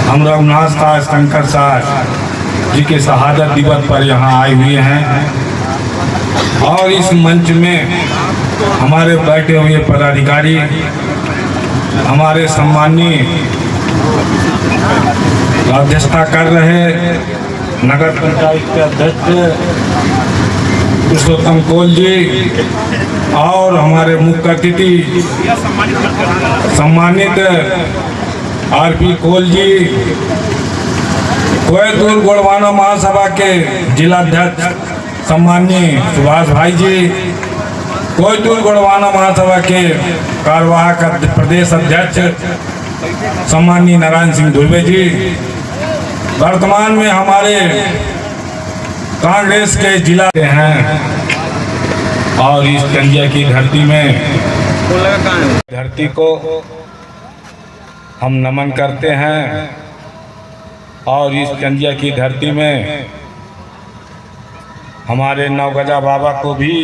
हम रघुनाथ दास शंकर साहब जी के शहादत दिवस पर यहाँ आए हुए हैं और इस मंच में हमारे बैठे हुए पदाधिकारी, हमारे सम्मानीय अध्यक्षता कर रहे नगर पंचायत के अध्यक्ष पुरुषोत्तम कोल जी और हमारे मुख्य अतिथि सम्मानित आरपी कोल जी, कोयतूर गोड़वाना महासभा के जिलाध्यक्ष सम्मानीय सुभाष भाई जी, कोयतूर गोड़वाना महासभा के कार्यवाहक प्रदेश अध्यक्ष सम्मानीय नारायण सिंह धुर्वे जी, वर्तमान में हमारे कांग्रेस के जिला के हैं और इस कंजिया की धरती को हम नमन करते हैं और इस कंजिया की धरती में हमारे नवगजा बाबा को भी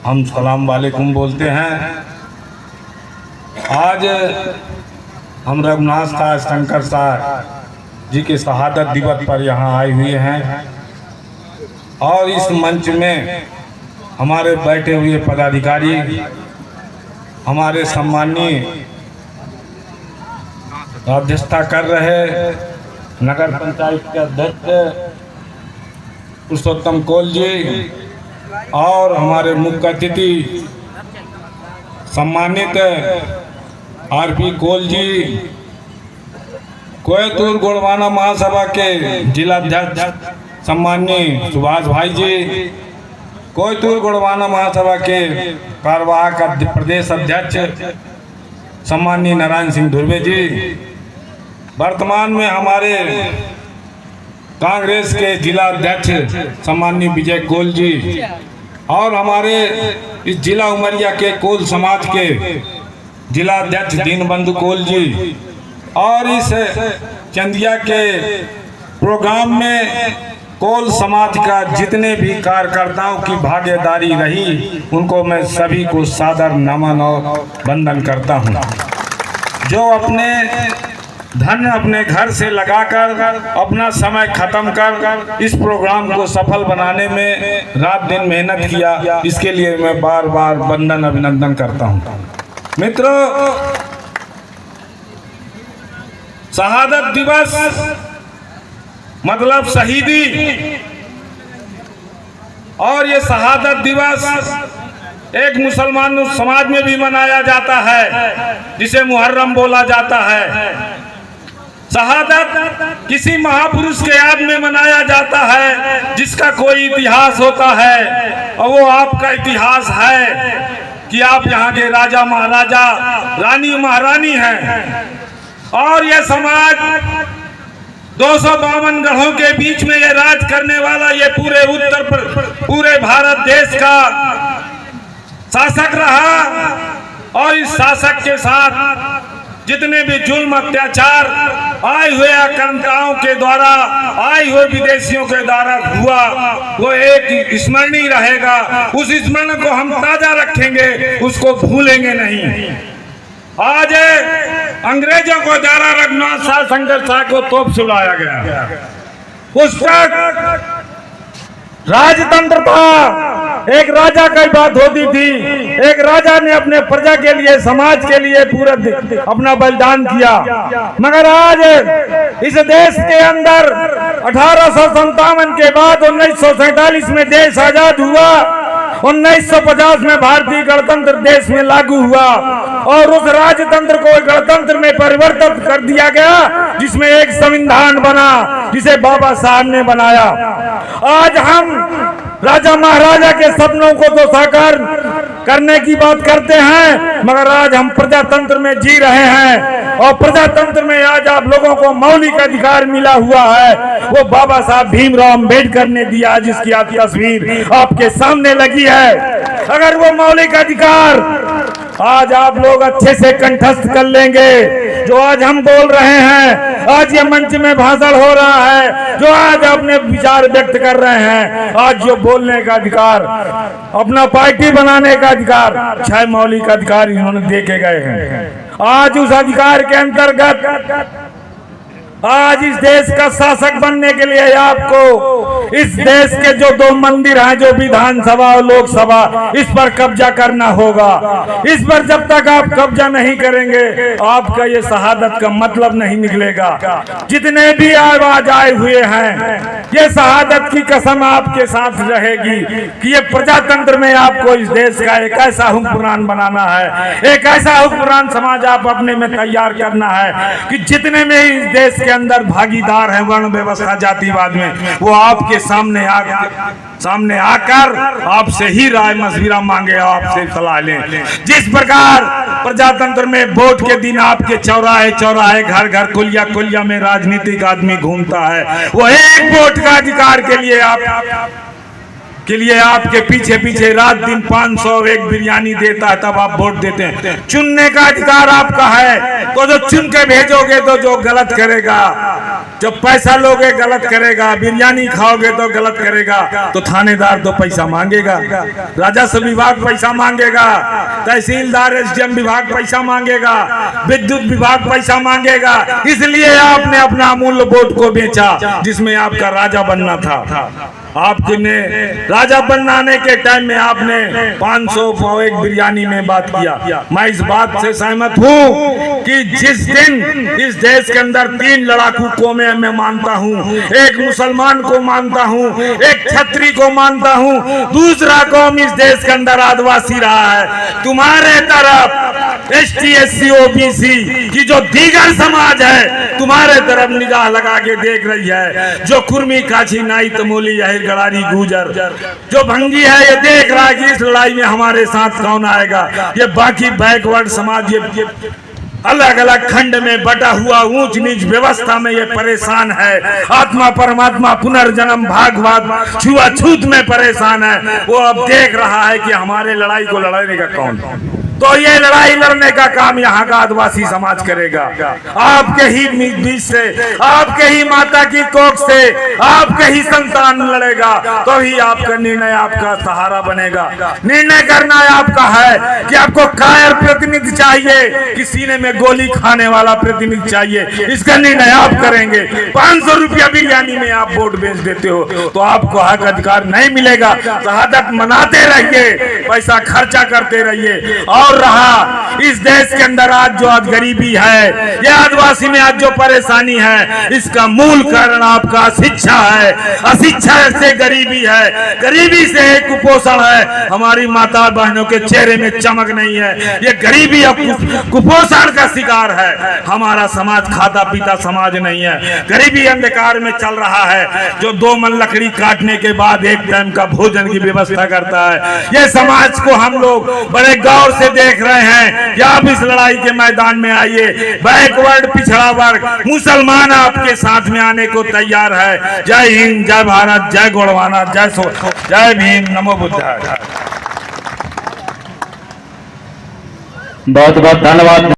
हम सलाम वालेकुम बोलते हैं। आज हम रघुनाथ दास शंकर साहब जी के शहादत दिवस पर यहाँ आए हुए हैं और इस मंच में हमारे बैठे हुए पदाधिकारी, हमारे सम्मानीय अध्यक्षता कर रहे नगर पंचायत के अध्यक्ष पुरुषोत्तम कोल जी और हमारे मुख्य अतिथि सम्मानित आरपी कोल जी, कोयतूर गोड़वाना महासभा के जिलाध्यक्ष सम्मानीय सुभाष भाई जी, कोयतूर गोड़वाना महासभा के कार्यवाहक प्रदेश अध्यक्ष सम्मानीय नारायण सिंह धुर्वे जी, वर्तमान में हमारे कांग्रेस के जिला अध्यक्ष सम्मानीय विजय कोल जी और हमारे इस जिला उमरिया के कोल समाज के जिला अध्यक्ष दीनबंधु कोल जी और इस चंदिया के प्रोग्राम में कोल समाज का जितने भी कार्यकर्ताओं की भागीदारी रही उनको मैं सभी को सादर नमन और वंदन करता हूं, जो अपने धन अपने घर से लगाकर अपना समय खत्म कर इस प्रोग्राम को सफल बनाने में रात दिन मेहनत किया। इसके लिए मैं बार बार वंदन अभिनंदन करता हूं। मित्रों, शहादत दिवस मतलब शहीदी और ये शहादत दिवस एक मुसलमान समाज में भी मनाया जाता है जिसे मुहर्रम बोला जाता है। शहादत किसी महापुरुष के याद में मनाया जाता है जिसका कोई इतिहास होता है और वो आपका इतिहास है कि आप यहाँ के राजा महाराजा रानी महारानी हैं और यह समाज 252 गढ़ों के बीच में ये राज करने वाला ये पूरे भारत देश का शासक रहा और इस शासक के साथ जितने भी जुल्म अत्याचार आए हुए आक्रांताओं के द्वारा आए हुए विदेशियों के द्वारा हुआ वो एक स्मरणीय रहेगा। उस स्मरण को हम ताजा रखेंगे, उसको भूलेंगे नहीं। आज अंग्रेजों को द्वारा रघुनाथ दास शंकर साहब को तोप सुलाया गया। उस तक राजतंत्र था, एक राजा की बात होती थी, एक राजा ने अपने प्रजा के लिए समाज के लिए पूरा अपना बलिदान किया। मगर आज इस देश के अंदर 1857 के बाद 1947 में देश आजाद हुआ, 1950 में भारतीय गणतंत्र देश में लागू हुआ और उस राजतंत्र को गणतंत्र में परिवर्तित कर दिया गया जिसमें एक संविधान बना जिसे बाबा साहब ने बनाया। आज हम राजा महाराजा के सपनों को तो साकार करने की बात करते हैं, मगर आज हम प्रजातंत्र में जी रहे हैं और प्रजातंत्र में आज आप लोगों को मौलिक अधिकार मिला हुआ है। वो बाबा साहब भीमराव अंबेडकर ने दिया, जिसकी आपकी तस्वीर आपके सामने लगी है। अगर वो मौलिक अधिकार आज आप लोग अच्छे से कंठस्थ कर लेंगे, जो आज हम बोल रहे हैं, आज ये मंच में भाषण हो रहा है, जो आज अपने विचार व्यक्त कर रहे हैं, आज जो बोलने का अधिकार, अपना पार्टी बनाने का अधिकार, 6 मौलिक अधिकार इन्होंने दे के गए हैं। आज उस अधिकार के अंतर्गत आज इस देश का शासक बनने के लिए आपको इस देश के जो 2 मंदिर हैं, जो विधानसभा और लोकसभा, इस पर कब्जा करना होगा। इस पर जब तक आप कब्जा नहीं करेंगे, आपका ये शहादत का मतलब नहीं निकलेगा। जितने भी आवाज आए हुए हैं, ये शहादत की कसम आपके साथ रहेगी कि ये प्रजातंत्र में आपको इस देश का एक ऐसा हुक्मरान बनाना है, एक ऐसा हुक्मरान समाज आप अपने में तैयार करना है कि जितने में इस देश के अंदर भागीदार है वर्ण व्यवस्था जातिवाद में, वो आपके सामने आकर आपसे ही राय मशविरा मांगे, आपसे सलाह लें। जिस प्रकार प्रजातंत्र में वोट के दिन आपके चौराहे चौराहे, घर घर, कुलिया कुलिया में राजनीतिक आदमी घूमता है, वो एक वोट का अधिकार के लिए आपके पीछे पीछे रात दिन 500 एक बिरयानी देता है, तब आप वोट देते हैं। चुनने का अधिकार आपका है, तो जो चुन के भेजोगे तो जो गलत करेगा, जब पैसा लोगे गलत करेगा, बिरयानी खाओगे तो गलत करेगा, तो थानेदार तो पैसा मांगेगा, राजस्व विभाग पैसा मांगेगा, तहसीलदार एसडीएम विभाग पैसा मांगेगा, विद्युत विभाग पैसा मांगेगा। इसलिए आपने अपना अमूल्य वोट को बेचा, जिसमें आपका राजा बनना था। आपने राजा बनाने के टाइम में आपने 500 एक बिरयानी में बात किया। मैं इस बात से सहमत हूँ कि जिस दिन इस देश के अंदर 3 लड़ाकू कौमें मैं मानता हूँ, एक मुसलमान को मानता हूँ, एक क्षत्रिय को मानता हूँ, दूसरा कौम इस देश के अंदर आदिवासी रहा है। तुम्हारे तरफ एसटी एससी ओबीसी की जो दीगर समाज है, तुम्हारे तरफ निगाह लगा के देख रही है। जो कुर्मी, काछी, नाई, तमोली, गड़ारी, गुजर, जो भंगी है, ये देख रहा है कि इस लड़ाई में हमारे साथ कौन आएगा। ये बाकी बैकवर्ड समाज, ये अलग अलग खंड में बटा हुआ ऊंच नीच व्यवस्था में ये परेशान है। आत्मा परमात्मा पुनर्जन्म भागवत छुआछूत में परेशान है। वो अब देख रहा है कि हमारे लड़ाई को लड़ने का कौन, तो ये लड़ाई लड़ने का काम यहाँ का आदिवासी समाज करेगा। आपके ही बीच से, आपके ही माता की कोख से आपके ही संतान लड़ेगा, तो ही आपका निर्णय, आपका सहारा बनेगा। निर्णय करना आपका है कि आपको कायर प्रतिनिधि चाहिए कि सीने में गोली खाने वाला प्रतिनिधि चाहिए, इसका निर्णय आप करेंगे। 500 रुपया बिरयानी में आप वोट बेच देते हो तो आपको हक अधिकार नहीं मिलेगा। शहादत मनाते रहिए, पैसा खर्चा करते रहिए। और रहा इस देश के अंदर आज जो आज गरीबी है, ये आदिवासी में आज जो परेशानी है, इसका मूल कारण आपका अशिक्षा है। अशिक्षा से गरीबी है, गरीबी से कुपोषण है। हमारी माता बहनों के चेहरे में चमक नहीं है, ये गरीबी और कुपोषण का शिकार है। हमारा समाज खाता पीता समाज नहीं है, गरीबी अंधकार में चल रहा है। जो 2 मन लकड़ी काटने के बाद एक टाइम का भोजन की व्यवस्था करता है, ये समाज को हम लोग बड़े गौर से देख रहे हैं। या आप इस लड़ाई के मैदान में आइए। बैकवर्ड, पिछड़ा वर्ग, मुसलमान आपके साथ में आने को तैयार है। जय हिंद, जय भारत, जय गोड़वाना, जय भीम, नमो बुद्धाय। बहुत बहुत धन्यवाद।